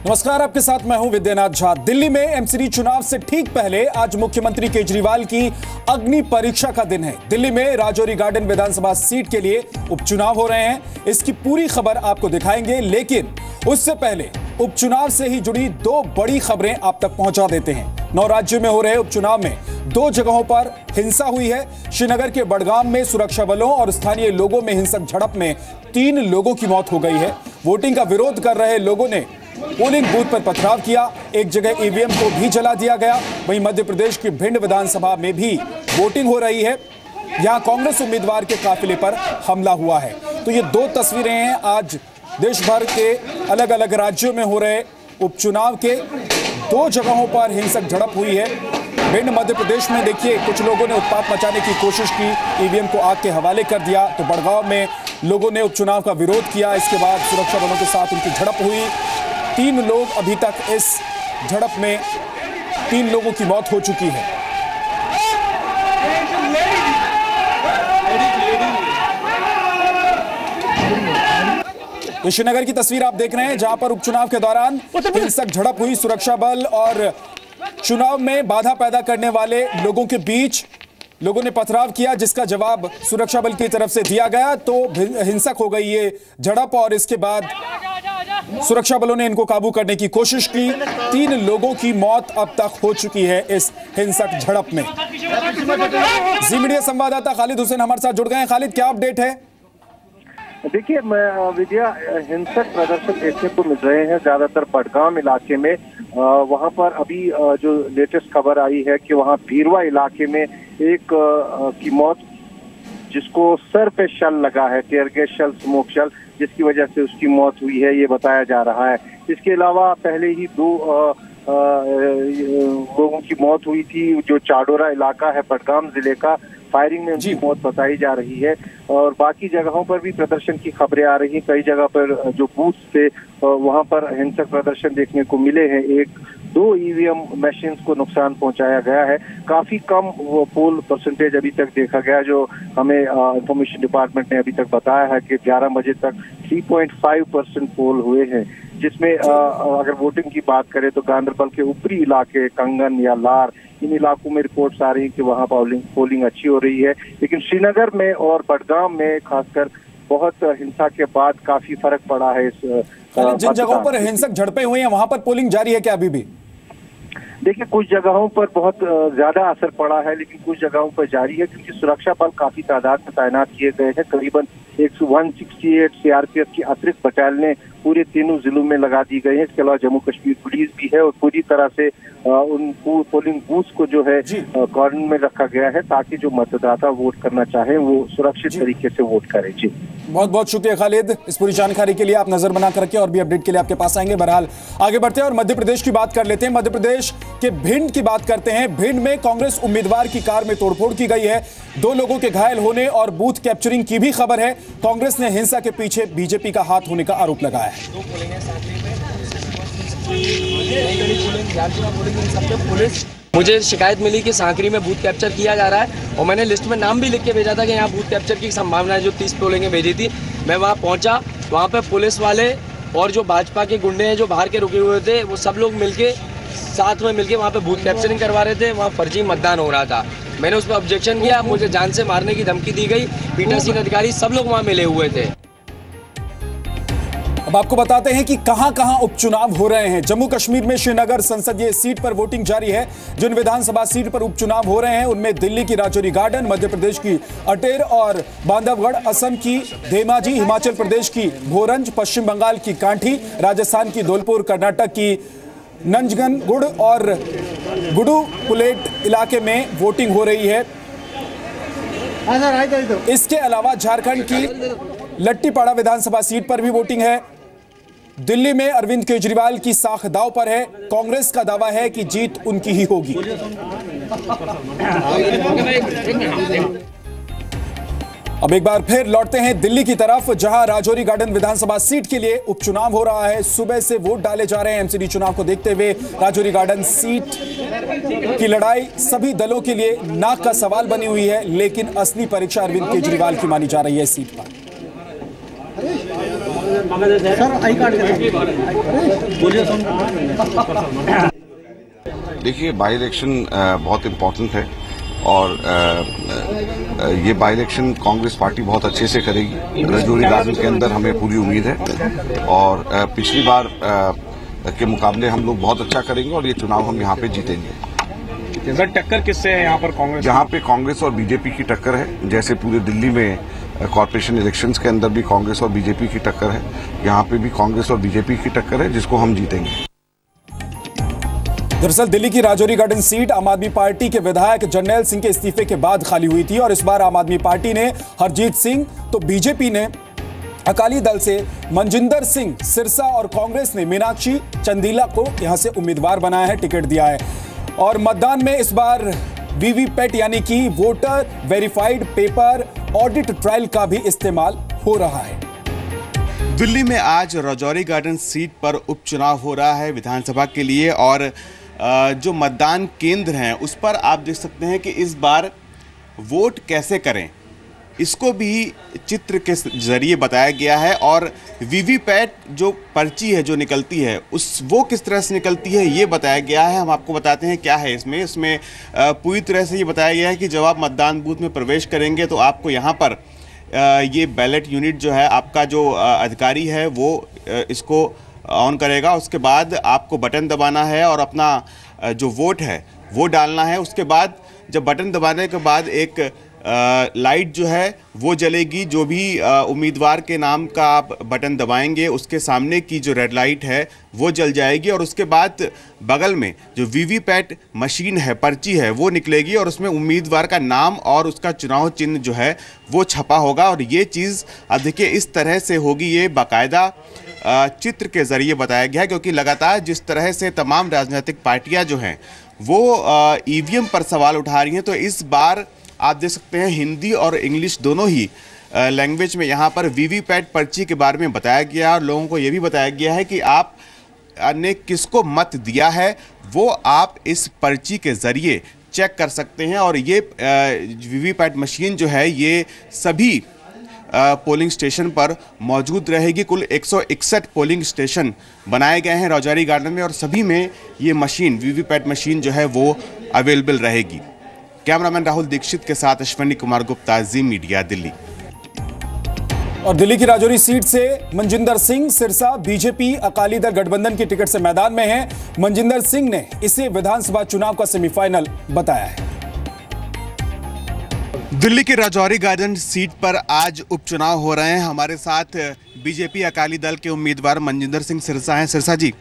नमस्कार, आपके साथ मैं हूं विद्यानाथ झा। दिल्ली में एमसीडी चुनाव से ठीक पहले आज मुख्यमंत्री केजरीवाल की अग्नि परीक्षा का दिन है। दिल्ली में राजौरी गार्डन विधानसभा सीट के लिए उपचुनाव हो रहे हैं। इसकी पूरी खबर आपको दिखाएंगे, लेकिन उससे पहले उपचुनाव से ही जुड़ी दो बड़ी खबरें आप तक पहुंचा देते हैं। 9 राज्यों में हो रहे उपचुनाव में 2 जगहों पर हिंसा हुई है। श्रीनगर के बड़गाम में सुरक्षा बलों और स्थानीय लोगों में हिंसक झड़प में 3 लोगों की मौत हो गई है। वोटिंग का विरोध कर रहे लोगों ने पोलिंग बूथ पर पथराव किया। एक जगह ईवीएम को भी जला दिया गया। वहीं मध्य प्रदेश की भिंड विधानसभा में भी वोटिंग हो रही है। यहां कांग्रेस उम्मीदवार के काफिले पर हमला हुआ है। तो ये 2 तस्वीरें हैं आज देश भर के अलग अलग राज्यों में हो रहे उपचुनाव के। 2 जगहों पर हिंसक झड़प हुई है। भिंड मध्य प्रदेश में देखिए, कुछ लोगों ने उत्पात मचाने की कोशिश की, ईवीएम को आग के हवाले कर दिया। तो बड़गांव में लोगों ने उपचुनाव का विरोध किया। इसके बाद सुरक्षा बलों के साथ उनकी झड़प हुई। 3 लोग अभी तक इस झड़प में 3 लोगों की मौत हो चुकी है। श्रीनगर की तस्वीर आप देख रहे हैं, जहां पर उपचुनाव के दौरान हिंसक झड़प हुई। सुरक्षा बल और चुनाव में बाधा पैदा करने वाले लोगों के बीच लोगों ने पथराव किया, जिसका जवाब सुरक्षा बल की तरफ से दिया गया। तो हिंसक हो गई ये झड़प और इसके बाद सुरक्षा बलों ने इनको काबू करने की कोशिश की। 3 लोगों की मौत अब तक हो चुकी है इस हिंसक झड़प में। जी मीडिया संवाददाता खालिद हुसैन हमारे साथ जुड़ गए हैं। खालिद, क्या अपडेट है? देखिए, विद्या, हिंसक प्रदर्शन देखने को मिल रहे हैं ज्यादातर बड़गाम इलाके में। वहां पर अभी जो लेटेस्ट खबर आई है कि वहां भीरवा इलाके में एक की मौत, जिसको सर पे शल लगा है, टीयर गैस शल, स्मोक शल, जिसकी वजह से उसकी मौत हुई है, ये बताया जा रहा है। इसके अलावा पहले ही 2 लोगों की मौत हुई थी। जो चाडोरा इलाका है बड़गाम जिले का, फायरिंग में उनकी मौत बताई जा रही है। और बाकी जगहों पर भी प्रदर्शन की खबरें आ रही हैं। कई जगह पर जो बूथ थे वहां पर हिंसक प्रदर्शन देखने को मिले हैं। 1-2 ईवीएम मशीन्स को नुकसान पहुंचाया गया है। काफी कम वो पोल परसेंटेज अभी तक देखा गया, जो हमें इंफॉर्मेशन डिपार्टमेंट ने अभी तक बताया है कि 11 बजे तक 3.5% पोल हुए हैं। जिसमें अगर वोटिंग की बात करें तो गांधरबल के ऊपरी इलाके, कंगन या लार, इन इलाकों में रिपोर्ट्स आ रही है कि वहां पोलिंग अच्छी हो रही है। लेकिन श्रीनगर में और बड़गाम में खासकर बहुत हिंसा के बाद काफी फर्क पड़ा है। जिन जगहों पर हिंसक झड़पें हुई हैं वहां पर पोलिंग जारी है क्या अभी भी? देखिए, कुछ जगहों पर बहुत ज्यादा असर पड़ा है, लेकिन कुछ जगहों पर जारी है, क्योंकि सुरक्षा बल काफी तादाद में तैनात किए गए हैं। करीबन 168 सीआरपीएफ की अतिरिक्त बटालियन पूरे 3 जिलों में लगा दी गई है। इसके अलावा जम्मू कश्मीर पुलिस भी है और पूरी तरह से उन पोलिंग बूथ को जो है कॉर्डन में रखा गया है, ताकि जो मतदाता वोट करना चाहे वो सुरक्षित तरीके से वोट करें। जी, बहुत बहुत शुक्रिया खालिद इस पूरी जानकारी के लिए। आप नजर बना कर रखिए और भी अपडेट के लिए आपके पास आएंगे। बहरहाल आगे बढ़ते हैं और मध्य प्रदेश की बात कर लेते हैं। मध्य प्रदेश के भिंड की बात करते हैं। भिंड में कांग्रेस उम्मीदवार की कार में तोड़फोड़ की गई है। 2 लोगों के घायल होने और बूथ कैप्चरिंग की भी खबर है। कांग्रेस ने हिंसा के पीछे बीजेपी का हाथ होने का आरोप लगाया है। मुझे शिकायत मिली कि सांकरी में बूथ कैप्चर किया जा रहा है और मैंने लिस्ट में नाम भी लिख के भेजा था कि यहाँ बूथ कैप्चर की संभावना है। जो 30 पोलिंगें भेजी थी, मैं वहाँ पहुँचा। वहाँ पे पुलिस वाले और जो भाजपा के गुंडे हैं जो बाहर के रुके हुए थे, वो सब लोग मिलके साथ में मिलके वहाँ पे बूथ कैप्चरिंग करवा रहे थे। वहाँ फर्जी मतदान हो रहा था। मैंने उस पर ऑब्जेक्शन किया। मुझे जान से मारने की धमकी दी गई। पीठासीन अधिकारी सब लोग वहाँ मिले हुए थे। अब आपको बताते हैं कि कहां-कहां उपचुनाव हो रहे हैं। जम्मू कश्मीर में श्रीनगर संसदीय सीट पर वोटिंग जारी है। जिन विधानसभा सीट पर उपचुनाव हो रहे हैं उनमें दिल्ली की राजौरी गार्डन, मध्य प्रदेश की अटेर और बांधवगढ़, असम की धेमाजी, हिमाचल प्रदेश की भोरंज, पश्चिम बंगाल की कांठी, राजस्थान की धौलपुर, कर्नाटक की नंजनगुड़ और गुडुपुलेट इलाके में वोटिंग हो रही है। इसके अलावा झारखंड की लट्टीपाड़ा विधानसभा सीट पर भी वोटिंग है। दिल्ली में अरविंद केजरीवाल की साख दांव पर है। कांग्रेस का दावा है कि जीत उनकी ही होगी। अब एक बार फिर लौटते हैं दिल्ली की तरफ, जहां राजौरी गार्डन विधानसभा सीट के लिए उपचुनाव हो रहा है। सुबह से वोट डाले जा रहे हैं। एमसीडी चुनाव को देखते हुए राजौरी गार्डन सीट की लड़ाई सभी दलों के लिए नाक का सवाल बनी हुई है, लेकिन असली परीक्षा अरविंद केजरीवाल की मानी जा रही है इस सीट पर। सर आई कार्ड बोलिए। देखिए, बाई इलेक्शन बहुत इम्पोर्टेंट है और ये बाई इलेक्शन कांग्रेस पार्टी बहुत अच्छे से करेगी। राजौरी गार्डन के अंदर हमें पूरी उम्मीद है और पिछली बार के मुकाबले हम लोग बहुत अच्छा करेंगे और ये चुनाव हम यहाँ पे जीतेंगे। सर, टक्कर किससे है यहाँ पर कांग्रेस? यहाँ पे कांग्रेस और बीजेपी की टक्कर है। जैसे पूरे दिल्ली में कॉर्पोरेशन इलेक्शंस के अंदर भी कांग्रेस और बीजेपी की टक्कर है, यहाँ पे भी कांग्रेस और बीजेपी की टक्कर है, जिसको हम जीतेंगे। दरअसल दिल्ली की राजौरी गार्डन सीट आम आदमी पार्टी के विधायक जरनैल सिंह के इस्तीफे के बाद खाली हुई थी और इस बार आम आदमी पार्टी ने हरजीत सिंह तो बीजेपी ने अकाली दल से मनजिंदर सिंह सिरसा और कांग्रेस ने मीनाक्षी चंदीला को यहां से उम्मीदवार बनाया है, टिकट दिया है। और मतदान में इस बार वीवीपैट यानी कि voter verified paper audit trial का भी इस्तेमाल हो रहा है। दिल्ली में आज राजौरी गार्डन सीट पर उपचुनाव हो रहा है विधानसभा के लिए और जो मतदान केंद्र हैं उस पर आप देख सकते हैं कि इस बार वोट कैसे करें इसको भी चित्र के जरिए बताया गया है और वीवीपैट जो पर्ची है जो निकलती है वो किस तरह से निकलती है ये बताया गया है। हम आपको बताते हैं क्या है इसमें पूरी तरह से ये बताया गया है कि जब आप मतदान बूथ में प्रवेश करेंगे तो आपको यहाँ पर ये बैलेट यूनिट जो है आपका जो अधिकारी है वो इसको ऑन करेगा। उसके बाद आपको बटन दबाना है और अपना जो वोट है वो डालना है। उसके बाद जब बटन दबाने के बाद एक लाइट जो है वो जलेगी। जो भी उम्मीदवार के नाम का आप बटन दबाएंगे उसके सामने की जो रेड लाइट है वो जल जाएगी और उसके बाद बगल में जो वीवीपैट मशीन है पर्ची है वो निकलेगी और उसमें उम्मीदवार का नाम और उसका चुनाव चिन्ह जो है वो छपा होगा। और ये चीज़ अब देखिए इस तरह से होगी, ये बाकायदा चित्र के ज़रिए बताया गया है क्योंकि लगातार जिस तरह से तमाम राजनीतिक पार्टियां जो हैं वो ईवीएम पर सवाल उठा रही हैं तो इस बार आप देख सकते हैं हिंदी और इंग्लिश दोनों ही लैंग्वेज में यहाँ पर वीवीपैट पर्ची के बारे में बताया गया और लोगों को ये भी बताया गया है कि आप ने किसको मत दिया है वो आप इस पर्ची के ज़रिए चेक कर सकते हैं। और ये वीवीपैट मशीन जो है ये सभी पोलिंग स्टेशन पर मौजूद रहेगी। कुल 161 पोलिंग स्टेशन बनाए गए हैं राजौरी गार्डन में और सभी में ये मशीन वीवीपैट मशीन जो है वो अवेलेबल रहेगी। कैमरामैन राहुल दीक्षित के साथ अश्विनी कुमार गुप्ता, जी मीडिया, दिल्ली। और दिल्ली की राजौरी सीट से मनजिंदर सिंह सिरसा बीजेपी अकाली दल गठबंधन की टिकट से मैदान में हैं। मनजिंदर सिंह ने इसे विधानसभा चुनाव का सेमीफाइनल बताया है। दिल्ली के राजौरी गार्डन सीट पर आज उपचुनाव हो रहे हैं। हमारे साथ बीजेपी अकाली दल के उम्मीदवार मनजिंदर सिंह सिरसा हैं। सिरसा जी,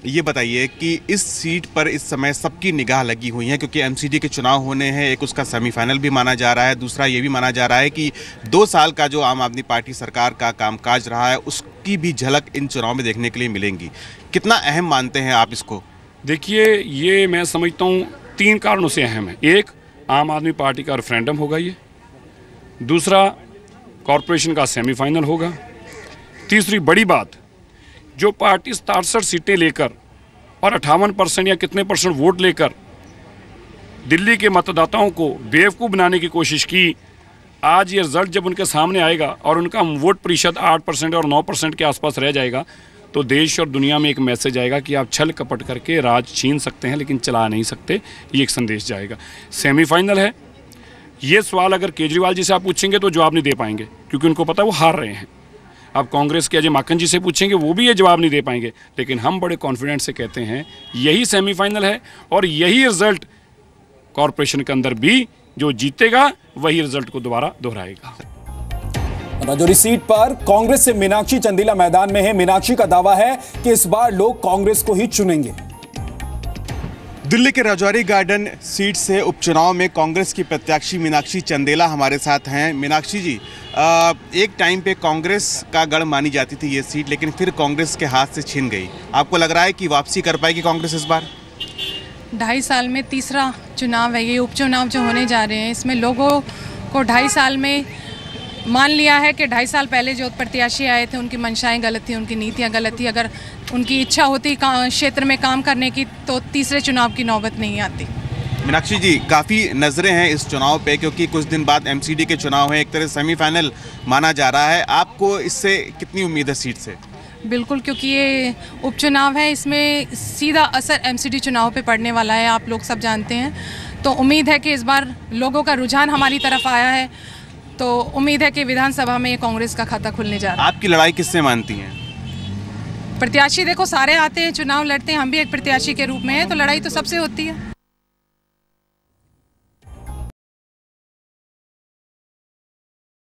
ये बताइए कि इस सीट पर इस समय सबकी निगाह लगी हुई है क्योंकि एमसीडी के चुनाव होने हैं, एक उसका सेमीफाइनल भी माना जा रहा है, दूसरा ये भी माना जा रहा है कि 2 साल का जो आम आदमी पार्टी सरकार का कामकाज रहा है उसकी भी झलक इन चुनाव में देखने के लिए मिलेंगी। कितना अहम मानते हैं आप इसको? देखिए, ये मैं समझता हूँ 3 कारणों से अहम है। एक, आम आदमी पार्टी का रेफरेंडम होगा ये, दूसरा कॉरपोरेशन का सेमीफाइनल होगा, तीसरी बड़ी बात जो पार्टी 67 सीटें लेकर और 58% या कितने % वोट लेकर दिल्ली के मतदाताओं को बेवकूफ़ बनाने की कोशिश की, आज ये रिजल्ट जब उनके सामने आएगा और उनका वोट प्रतिशत 8% और 9% के आसपास रह जाएगा तो देश और दुनिया में एक मैसेज आएगा कि आप छल कपट करके राज छीन सकते हैं लेकिन चला नहीं सकते, ये एक संदेश जाएगा। सेमीफाइनल है, ये सवाल अगर केजरीवाल जी से आप पूछेंगे तो जवाब नहीं दे पाएंगे क्योंकि उनको पता है वो हार रहे हैं। आप कांग्रेस के अजय माकन जी से पूछेंगे वो भी ये जवाब नहीं दे पाएंगे, लेकिन हम बड़े कॉन्फिडेंस से कहते हैं यही सेमीफाइनल है और यही रिजल्ट कॉरपोरेशन के अंदर भी जो जीतेगा वही रिजल्ट को दोबारा दोहराएगा। राजौरी सीट पर कांग्रेस से मीनाक्षी चंदीला मैदान में है। मीनाक्षी का दावा है कि इस बार लोग कांग्रेस को ही चुनेंगे। दिल्ली के राजौरी गार्डन सीट से उपचुनाव में कांग्रेस की प्रत्याशी मीनाक्षी चंदेला हमारे साथ हैं। मीनाक्षी जी, एक टाइम पे कांग्रेस का गढ़ मानी जाती थी ये सीट, लेकिन फिर कांग्रेस के हाथ से छिन गई। आपको लग रहा है कि वापसी कर पाएगी कांग्रेस इस बार? 2.5 साल में तीसरा चुनाव है ये, उपचुनाव जो होने जा रहे हैं इसमें लोगों को 2.5 साल में मान लिया है कि 2.5 साल पहले जो प्रत्याशी आए थे उनकी मंशाएं गलत थी, उनकी नीतियां गलत थी। अगर उनकी इच्छा होती क्षेत्र में काम करने की तो तीसरे चुनाव की नौबत नहीं आती। मीनाक्षी जी, काफ़ी नज़रें हैं इस चुनाव पे क्योंकि कुछ दिन बाद एमसीडी के चुनाव हैं, एक तरह सेमीफाइनल माना जा रहा है। आपको इससे कितनी उम्मीद है सीट से? बिल्कुल, क्योंकि ये उपचुनाव है, इसमें सीधा असर एमसीडी चुनाव पे पड़ने वाला है, आप लोग सब जानते हैं। तो उम्मीद है कि इस बार लोगों का रुझान हमारी तरफ आया है, तो उम्मीद है कि विधानसभा में कांग्रेस का खाता खुलने जा रहा है। आपकी लड़ाई किससे मानती हैं? प्रत्याशी देखो सारे आते हैं, चुनाव लड़ते हैं, हम भी एक प्रत्याशी के रूप में हैं, तो लड़ाई तो सबसे होती है।